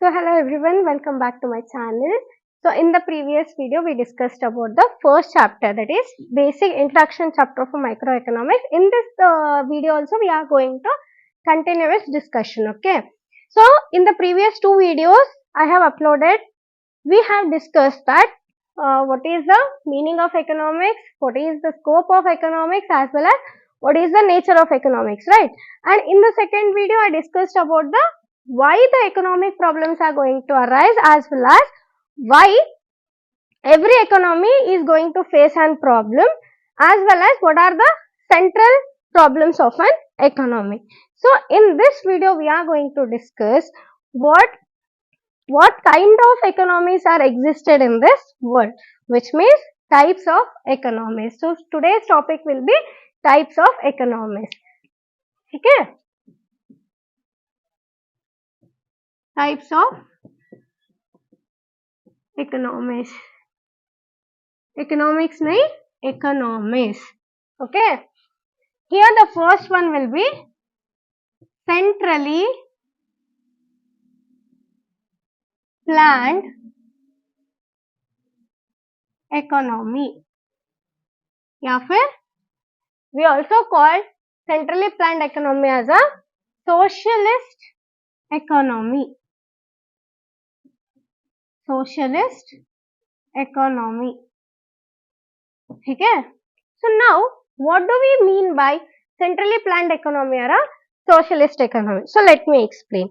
So hello everyone, welcome back to my channel. So in the previous video we discussed about the first chapter, that is basic introduction chapter for microeconomics. In this video also we are going to continuous discussion. Okay. So in the previous two videos I have uploaded, we have discussed that what is the meaning of economics, what is the scope of economics, as well as what is the nature of economics, right? And in the second video I discussed about the why the economic problems are going to arise, as well as why every economy is going to face an problem, as well as what are the central problems of an economy. So in this video we are going to discuss what kind of economies are existed in this world, which means types of economies. So today's topic will be types of economies. Okay, types of economies. Economics nahi, economies. Okay, here the first one will be centrally planned economy, या फिर we also call centrally planned economy as a socialist economy. Socialist economy. ठीक है? So now what do we mean by centrally planned economy or a socialist economy? So let me explain.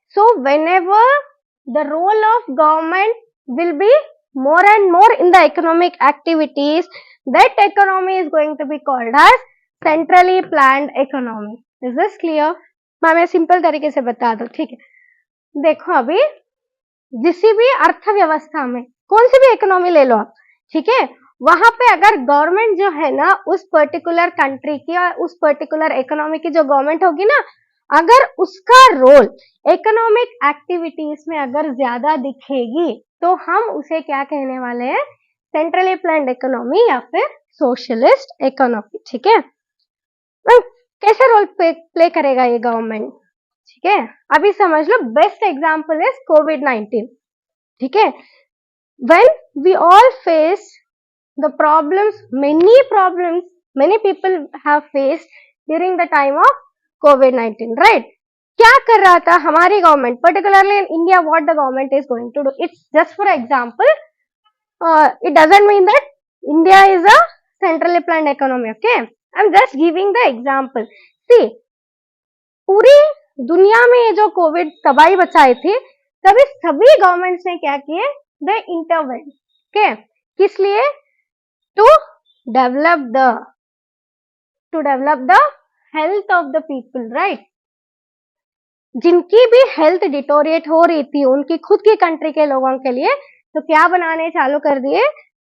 So whenever the role of government will be more and more in the economic activities, that economy is going to be called as centrally planned economy. Is this clear? मैं simple तरीके से बता दूं, ठीक है? देखो अभी किसी भी अर्थव्यवस्था में कौन सी भी इकोनॉमी ले लो आप, ठीक है, वहां पे अगर गवर्नमेंट जो है ना उस पर्टिकुलर कंट्री की और उस पर्टिकुलर इकोनॉमी की जो गवर्नमेंट होगी ना, अगर उसका रोल इकोनॉमिक एक्टिविटीज में अगर ज्यादा दिखेगी तो हम उसे क्या कहने वाले हैं? सेंट्रली प्लान्ड इकोनॉमी या फिर सोशलिस्ट इकोनॉमी. ठीक है, कैसे रोल प्ले करेगा ये गवर्नमेंट? ठीक है, अभी समझ लो. बेस्ट एग्जांपल इज कोविड-19. ठीक है, when we all face the problems, many people have faced during the time of COVID-19, right? क्या कर रहा था हमारी government, particularly in India? What the government is going to do? It's just for example, it doesn't mean that India is a centrally planned economy. Okay, I'm just giving the example. See, पूरी दुनिया में ये जो Covid तबाही बचाई थी, तभी सभी गवर्नमेंट्स ने क्या किए? दे इंटरवेंट. ओके, किस लिए? To develop the health of the people, right? जिनकी भी हेल्थ डिटोरिएट हो रही थी उनकी खुद की कंट्री के लोगों के लिए, तो क्या बनाने चालू कर दिए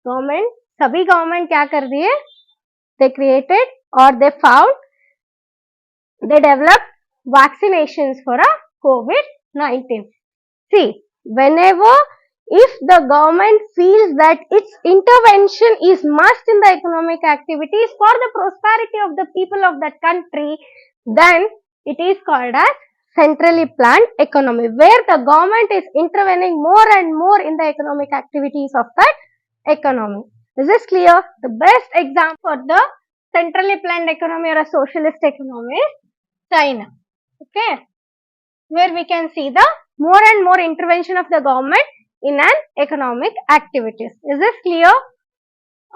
गवर्नमेंट? सभी गवर्नमेंट क्या कर दिए? दे क्रिएटेड और they found, they develop vaccinations for a COVID-19. See, whenever if the government feels that its intervention is must in the economic activities for the prosperity of the people of that country, then it is called as centrally planned economy, where the government is intervening more and more in the economic activities of that economy. Is this clear? The best example for the centrally planned economy or a socialist economy is China. Okay, where we can see the more and more intervention of the government in an economic activities. Is this clear?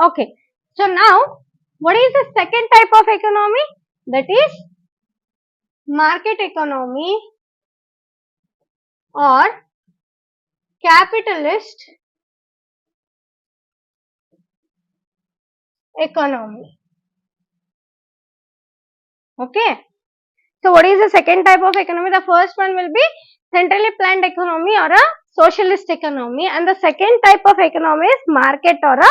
Okay, so now what is the second type of economy? That is market economy or capitalist economy. Okay, so what is the second type of economy? The first one will be centrally planned economy or a socialist economy, and the second type of economy is market or a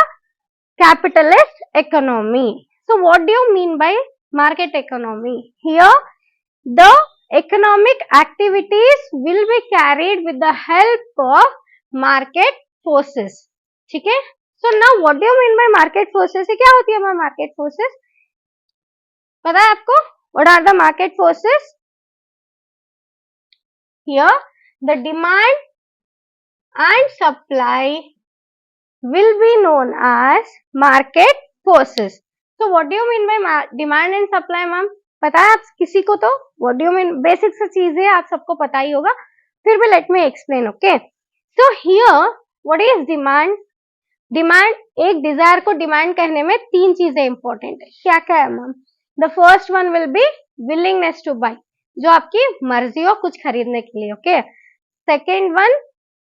capitalist economy. So what do you mean by market economy? Here the economic activities will be carried with the help of market forces. ठीक है? So now what do you mean by market forces? क्या होती है market forces? पता है आपको? What are the market forces? Here the demand and supply will be known as market forces. So what do you mean by demand and supply, ma'am? पता है आप किसी को? तो what do you mean? Basic सी चीज है, आप सबको पता ही होगा, फिर भी let me explain, okay? So here what is demand? Demand, एक डिजायर को डिमांड कहने में तीन चीजें इंपॉर्टेंट है. क्या क्या है ma'am? The first one will be willingness to buy, जो आपकी मर्जी हो कुछ खरीदने के लिए, okay. Second one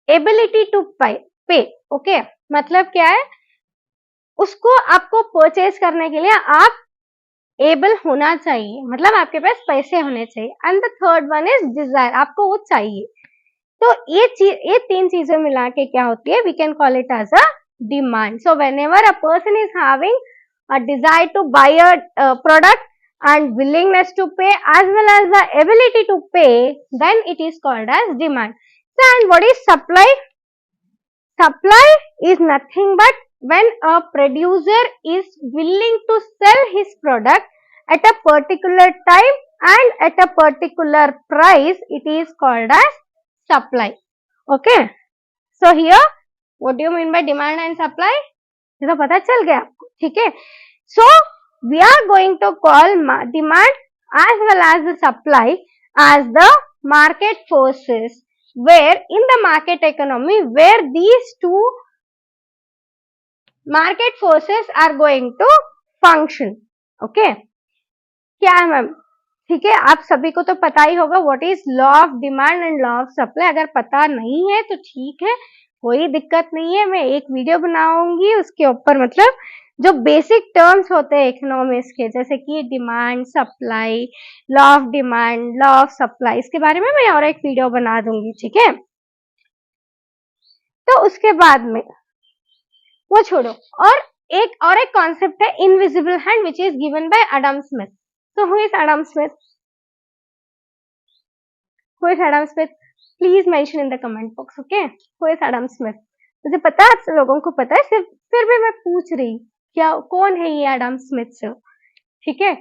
ability to pay, okay. मतलब क्या है, उसको आपको परचेज करने के लिए आप एबल होना चाहिए, मतलब आपके पास पैसे होने चाहिए. And the third one is desire, आपको वो चाहिए. तो ये तीन चीजें मिला के क्या होती है, we can call it as a demand. So whenever a person is having a desire to buy a product and willingness to pay as well as the ability to pay, then it is called as demand. So and what is supply? Supply is nothing but when a producer is willing to sell his product at a particular time and at a particular price, it is called as supply. Okay. So here what do you mean by demand and supply? ये तो पता चल गया आपको, ठीक है. So we are going to call demand as well as the supply as the market forces, where in the market economy where these two market forces are going to function. Okay. क्या है ma'am? ठीक है, आप सभी को तो पता ही होगा what is law of demand and law of supply. अगर पता नहीं है तो ठीक है, कोई दिक्कत नहीं है, मैं एक वीडियो बनाऊंगी उसके ऊपर, मतलब जो बेसिक टर्म्स होते हैं इकोनॉमिक्स के, जैसे कि demand, supply, law of demand, law of supply, इसके बारे में मैं और एक वीडियो बना दूंगी, ठीक है. तो उसके बाद में वो छोड़ो, और एक कॉन्सेप्ट है invisible hand which is given by Adam Smith. So who is Adam Smith? Who is Adam Smith? Please mention in the comment box, okay? Who is Adam Smith? मुझे पता है, आप लोगों को पता है, सिर्फ फिर भी मैं पूछ रही, क्या कौन है ये एडम स्मिथ सर, ठीक है.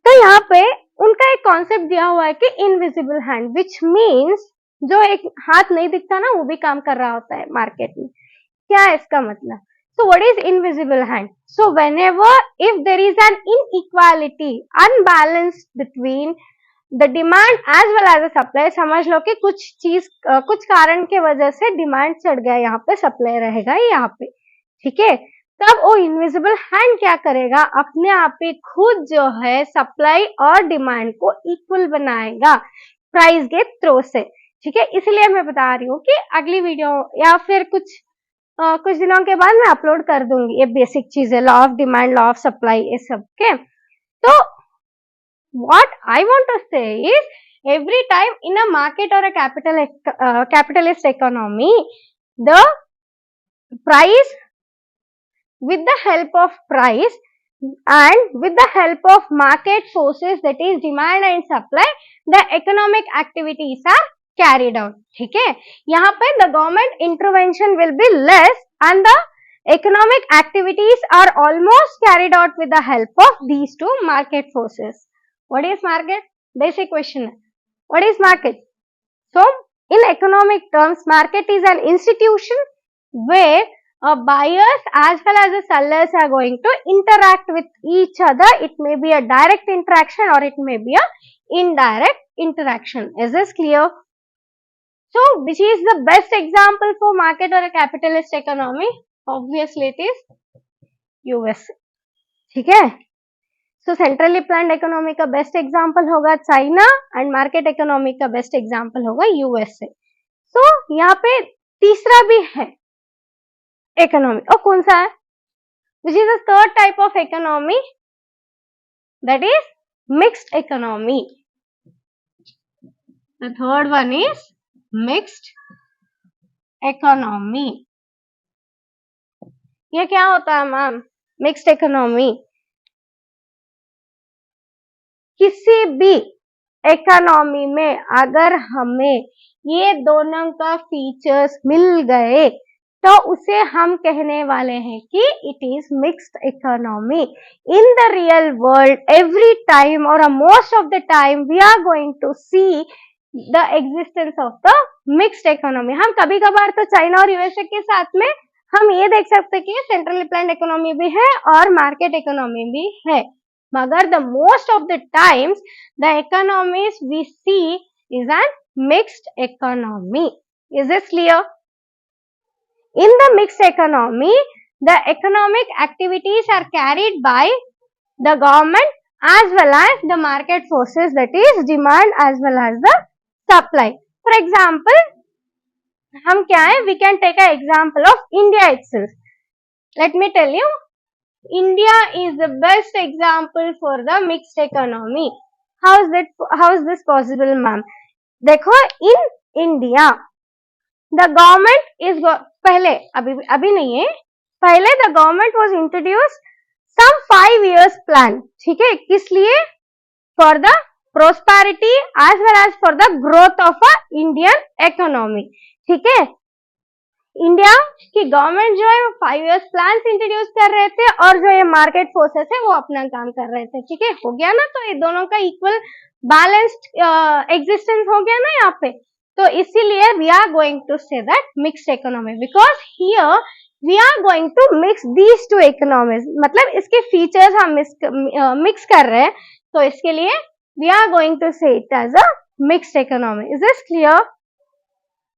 तो यहाँ पे उनका एक कॉन्सेप्ट दिया हुआ है कि इनविजिबल हैंड, विच मीन्स जो एक हाथ नहीं दिखता ना, वो भी काम कर रहा होता है मार्केट में. क्या है इसका मतलब? So what is invisible hand? So whenever if there is an inequality, unbalance between the demand as well as the supply, समझ लो कि कुछ कारण के वजह से डिमांड चढ़ गया, यहाँ पे सप्लाई रहेगा यहाँ पे, ठीक है. तब वो इनविजिबल हैंड क्या करेगा, अपने आप ही खुद जो है सप्लाई और डिमांड को इक्वल बनाएगा प्राइस के थ्रू से, ठीक है. इसलिए मैं बता रही हूँ कि अगली वीडियो या फिर कुछ दिनों के बाद मैं अपलोड कर दूंगी ये बेसिक चीजें, law of demand, law of supply, ये सब के. तो what I want to say is every time in a market और a capitalist economy, the price with the help of price and with the help of market forces, that is demand and supply, the economic activities are carried out, ठीक है. यहाँ पे the government intervention will be less and the economic activities are almost carried out with the help of these two market forces. What is market? Basic question. What is market? So in economic terms, market is an institution where buyers as well as the sellers are going to interact with each other. It may be a direct interaction or it may be a indirect interaction. Is this clear? So which is the best example for market or a capitalist economy? Obviously it is USA, ठीक है. So centrally planned economy का best example होगा China and market economy का best example होगा USA. So यहाँ पे तीसरा भी है economy, और कौन सा है? Which is the third type of economy, that is mixed economy. The third one is mixed economy. ये क्या होता है मैम? मिक्स्ड इकोनॉमी किसी भी इकोनॉमी में अगर हमें ये दोनों का फीचर्स मिल गए तो उसे हम कहने वाले हैं कि it is mixed economy. In the real world every time और most of the time we are going to see the existence of the mixed economy. हम कभी कभार तो चाइना और यूएसए के साथ में हम ये देख सकते हैं कि सेंट्रली प्लान्ड इकोनॉमी भी है और मार्केट इकोनॉमी भी है, मगर the most of the times the economies we see is an mixed economy. Is this clear? In the mixed economy, the economic activities are carried by the government as well as the market forces, that is demand as well as the supply. For example, हम क्या है, we can take an example of India itself. Let me tell you, India is the best example for the mixed economy. How is this possible, ma'am? देखो, in India the government is पहले अभी नहीं है, पहले the government was introduced some 5 years plan, ठीक है, किस लिए? for the prosperity as well as for the growth of a Indian economy, ठीक है। इंडिया की गवर्नमेंट जो है 5 years प्लान इंट्रोड्यूस कर रहे थे और जो ये मार्केट फोर्सेस है वो अपना काम कर रहे थे, ठीक है, हो गया ना। तो ये दोनों का इक्वल बैलेंस्ड एग्जिस्टेंस हो गया ना यहाँ पे। तो इसीलिए we are going to say that mixed economy, because here we are going to mix these two economies, मतलब इसके फीचर्स हम मिक्स कर रहे हैं, तो इसके लिए we are going to say it as a mixed economy. Is this clear?